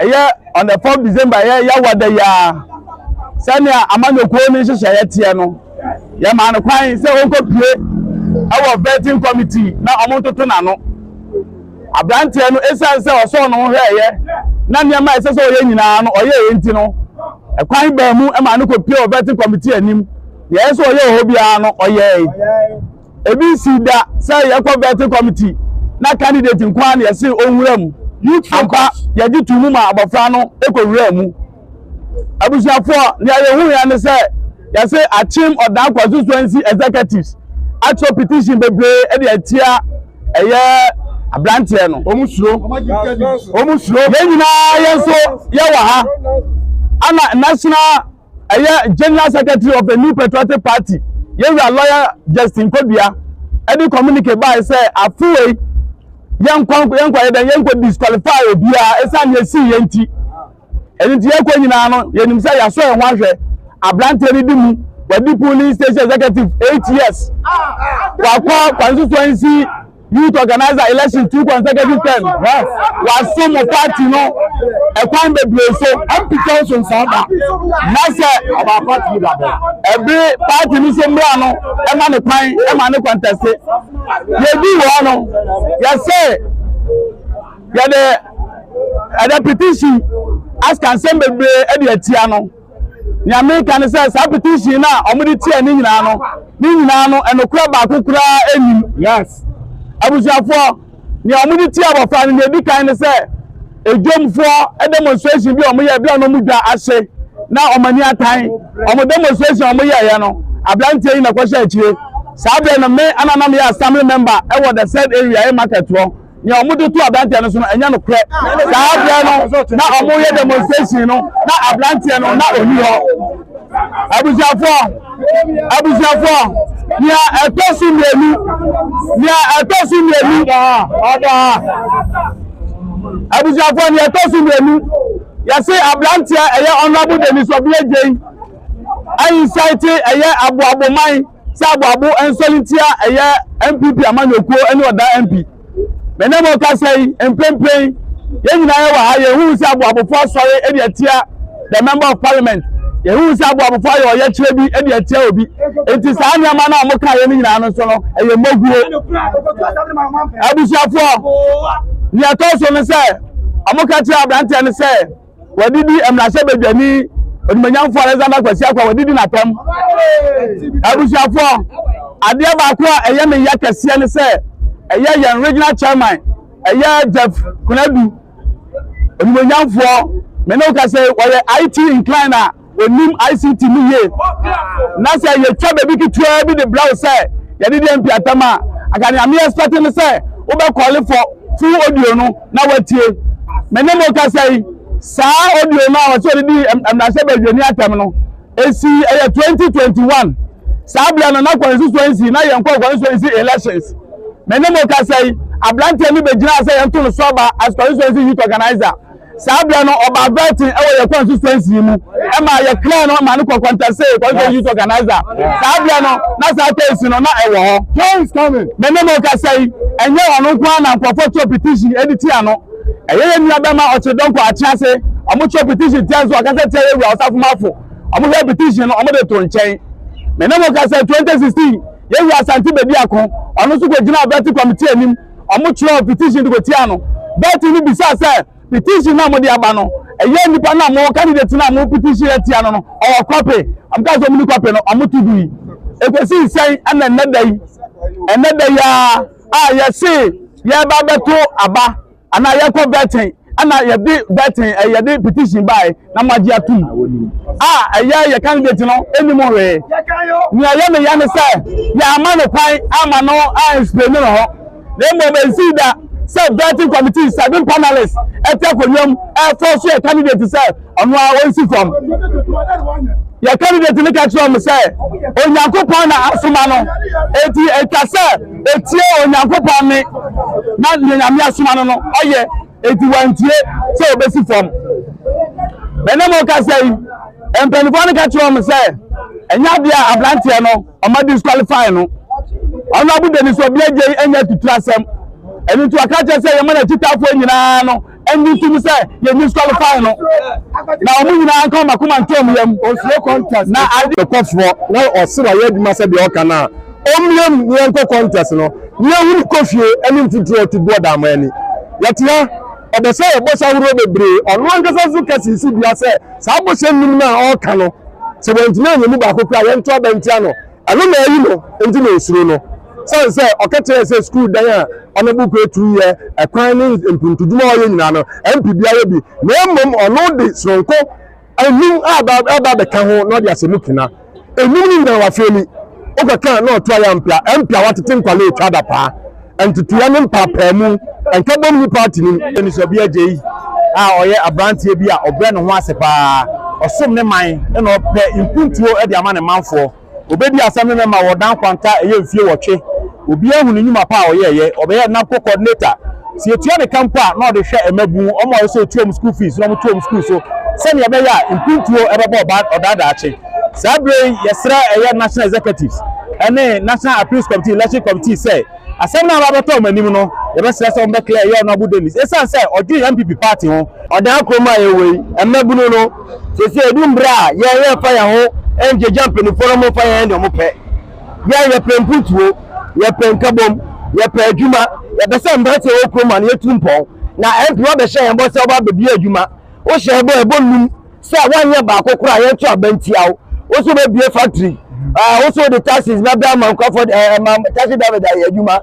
on the 4th December ya wada ya sania amanyoko ni hyehyɛ yetie no ya ma no kwan sɛ wonko pie awo vetting committee na omontoto na no abrante no esan sɛ ɔsɔ no hwɛyɛ na nneɛma ɛsɛ sɛ ɔyɛ nyinaa no ɔyɛ enti no ɛkwan ba mu ma no ko pie o vetting committee anim ya ɛsɛ ɔyɛ ohobia no ɔyɛ ebi si da sɛ yɛkɔ vetting committee na candidate nkwan na yɛse onwura mu ampa yɛgye tumu ma abɔfra no ekɔwura mu abusuafo ne ayɛhu ya ne sɛ yɛse Akyem Ɔdan constituency executives atro petition bebre e de atia ɛyɛ abrante no omusuro yɛnyina yɛnso yɛwɔ ha ana national ɛyɛ general secretary of the New Patriotic Party yɛwura lawyer Justin Kodua ɛde communicate by sɛ afuwe yɛnkɔ disqualify obia esan yɛsi yɛnti ɛnti yɛkɔ nyina no yɛnim sɛ yɛaso yɛn ho ahwɛ abrante ni dimu wadi police station executive 8 years wakɔ constituency youth organizer election 2 consecutive term waso mo party no ekwan bebre so ampitation sanda na sɛ aba party leader every party ni so mra no ema ne kwan ema ne contest yedi wo no yɛsɛ yɛde petition ask ansem bebre e de atia no ni America ne say sa petition na omudi tie ni nyina no enokura ba kokura enim yes abusuafo ni omudi tie abofra ne edi kan ne say ejomfo e demonstration bi omoye bia no mudwa ase na omani atan omo demonstration omoye ye no ablante yi na kwahye akire sa be no me ananam ya assembly member e wo the said area e market wo ni omudu to ablante no so no enya no kre sa be no na omoye demonstration no na ablante no na oni ho abusuafo ni etosu mienu oda abusuafo ni etosu mienu yase ablante eye honorable Denis Obiagye ayi site eye aboaboman sa aboabo ensolintia eye MPP amanyoko ene oda MP menemo ka sei empempen yenyina ye wa ha ye hu se aboabofo asore e de atia the member of parliament ye hu se aboabofo ayo ye kire bi e de atia obi enti saa nyama na mo ka ye nyina no so no eye moguo abusuafo ni atoso ne se amoka ti abrante ne se wadidi emrase bedwani onimanyamfo Alexander Kwasi akwa wadidi na tam abusuafo ade ba ko eye me yakase ne se eye yan regional chairman eye Jeff Kunadu onimanyamfo me no ka se wale IT incliner onim ICT ni ye na se ye twa be bi kitwa bi de blow se ye de MP atama akani am expecting ne se wo be call for full audio no na watie me no ka se sa audio na wo so de amnase bedwani atam no esi eye 2021 sa bla no na constituency na ye nkọ constituency elections me no ka se ablante ni begina se ye nto no so ba as constituency youth organizer sabia no oba vetting e wo constituency mu e ma ye clear no ma no contest constituency youth organizer sabia no na sa case no na e wo ho is coming me no ka say enye ono kwa na nkofo petition editi ano eye ni abema ochedonko achiase omo petition tianzo akase tere wi osafumafo omo petition no omo de to nchen me no ka say 2016 ye wi Asante bedi akon ono so ko gina vetting committee anim omo chiro petition de ko tiano vetting ni bisa say petition na mo di aba no eye nipa na mo candidate na mo petition etia no o copy am ka so mo copy no amutudu yi ekwesi sen ana eneda ya yesi ye ba beto aba ana ye ko vetting ana ye di vetting ye di petition by na maji atu eye ye candidate no enimo we ni aye me ya ne say ya ama no kwan ama no explain no ho dem be see that say vetting committee 7 panelists etekwonyam force your candidate say onu a si from your candidate ni ka tro me say onyankopon na asoma no eti etase etie onyankopon ni na nyame asoma no oye eti wantie say obesi from benemo ka say empenifo ni ka tro me say enya bia ablante no o ma disqualify no onu abu Denis Obiagye enya tutrasem eni to akache say ye mana titafo nyina no and you say you disqualify no. Now we na come and tell me oslo contest. Now I the cost for now osiro ye duma say be okana. Omlem yenko contest no. Ye hu kofie eni tutu to board amani. Yatia obese obosa wuro bebre onu ankasa zu kesi si bia say sa bose nim na o kan no. Se wentina nyemu ba kokura ye nto abentia no. Anu na yi no enti na osiro no. Say okete say school dan a ono buku 2 year ekwan ni impuntuduma oye nyina no MP bia bi na mmom ono de sonko anum aba be ka ho no de asemukina enum ni na wa feli okaka na oto ya mpia watete nkwale etwada pa entutuya ne mpapa mu enka bom ni party ni so bia jeyi a oye Aspirant'S bi a obre no ho asepa osom ne man na ope impuntuo e de ama ne manfo obedi asam ne ma wodan kwanta eye mfie wotwe obi ehunu nyuma pa oyeye obeye napo coordinator si etua de campo a na de hwe emabu omo so tuom school fees no tuom school so se ne be ya impuntuo ebebo ba odada ache sabre yesra eye national executives ene national appeals committee election committee say asem na ba beto manim no ye be sra se on be clear ye no abudenis esan say oji MPP party ho odan kroma yewe emabu no se edumbra ye fa ya ho enje jump ni forum fa ya ende mo pe ye pemputuo ye penkabom ye pe adwuma ye be se mbate o kroma na yetumpon na MP wa be hye ye bo se oba be bia adwuma o hye bo ebonum se wanye ba akokora ye tu abantiawo o so be bia factory also the taxes na bia man for taxi driver da ye adwuma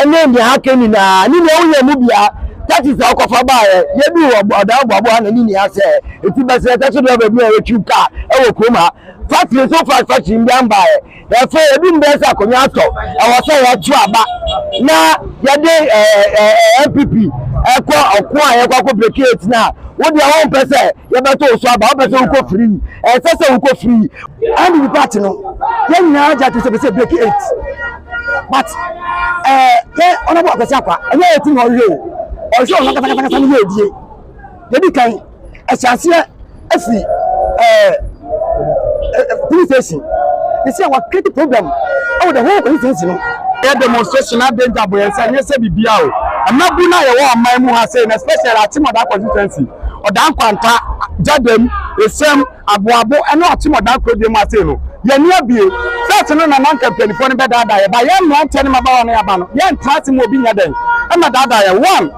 ene ndi hakeni na ni na wo ye mu bia taxes akofa ba ye bi oda obo na ni ase eti be se taxi driver bia we tu car e wo kroma factory so far factory mbian ba e fe ebi mbesa akonya ato e wo se ya tu aba na ye de MPP okwa ye kwa ko brekate na wo dia won pese ye beto so aba wo pese wo ko free sese wo ko free and the party no ye nya aja to se brekate but ke ona bo akasi akwa enye etin ho ye o so na kata ni ye die de bi kan e chance afi police station they say what create problem oh the whole police no e demonstration na danger boy say say bibia o amabu na ye wo aman mu ha say especially atimoda constituency odan kwanta jadem esem aboabo ene atimoda kodem ase no ye ni abie first no na man campaign for ne be dada ye ba ye no ante ne mabawa no ya ba no ye ntrati mo obi nya den e ma dada ye one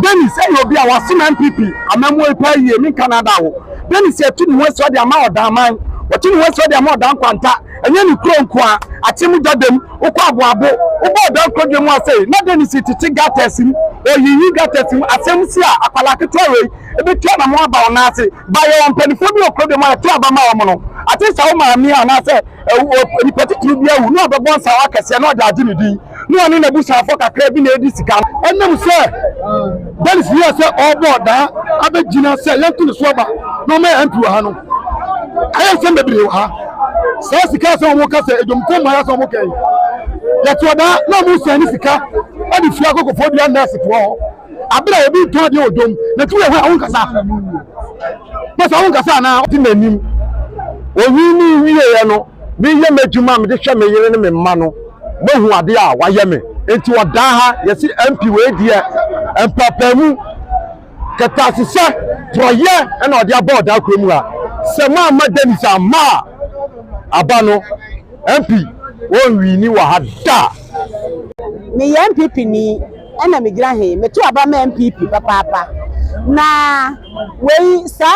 then say obi a wasim MPP amamu epa ye mi Canada wo then say tu ni weso de ama odan man wati ni weso de ama odan kwanta enye ni kronko a atemu jadem ukọ aboabo ubo odan kodem ase na then say titi gatesim oyiyi gatesim asem si a akwala ketore ebetu na mo aba ona ase ba ye on penifo bi okodem a tu aba ma wo no ati sa wo ma mi a na se ni particular bi awu no abebo sa wa kese na oda agini di no ani na busa afọ kakra bi na edi sika enam se then si ya se obo da abegina se yentu ni so ba no me MP wa ha no aye se bebre wa ha se sika se wo ka se ejomko ma ya se wo kai ya to da na mu se ni sika adi fi akoko fo bia na se to ho abira ebi to de odom na tu ya ho kasa ma sa ho kasa na ti nanim owi ni wiye ya no bi ye medjuma me de hwe me yere ne me mma no mohu ade a waye me enti woda ha yesi MP we die empapamu katasisa proye na ode aboard akwemu a se ma madanisa ma abano MP won wi ni wa hada me MPP ni ena me gira he me to aba ma MPP papa na we sa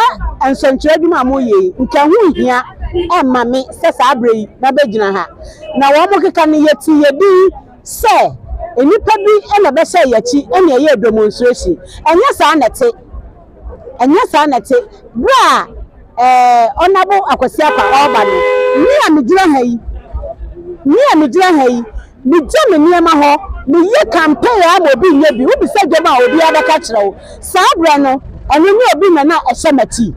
ensontre bi ma mo ye nka hu hia e ma me se sa abrei na begina ha na wo mo keka ne yeti yedi se enipa bi e na be se yachi e na ye demonstration enya sa nete bra onabo akwasi apa oba no ni a me gira ha yi mi jame niema ho mi ye campaign a mo bi nye bi obi se jema obi abaka kire wo sabra no enu ni obi na ehyemati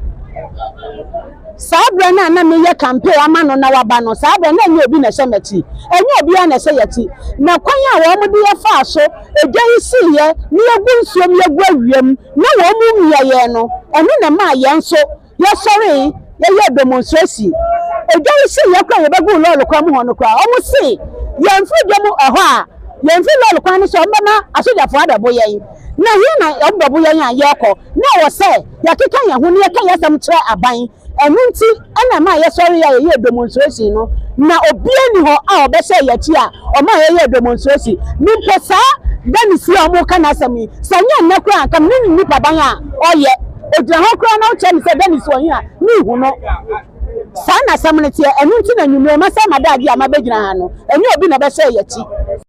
sabra na me ye campaign ama no na waba no sabra na ni obi na ehyemati enye obi a na ehyeyati na kwan a wo mo de ye fa so egya isi ye ni egu nsuom ye gu awiem na wo mu miye no enu na ma ye nso ye sorry ye demonstration egya isi ye kwa ye begu lo kwa mu ho no kwa o mu si yemfu dwom eho a yemfu lol kwan so mbana asojafo adabo yen na na here na obobo yan yeko na wo say yakeka yan ho ne yeka yasam kire aban enu nti ana ma ye sorry ya ye demonstration no na obie ni ho a obese yachi a o ma ye demonstration ni pesa dani si omo kana sami sanya nnekura kam ni baban a oye ogira ho kura na o che ni se dani si oyin a ni hu no sana samne tie enu nti na nwumre ma sa madagi amabegina ha no enu obi na be say yachi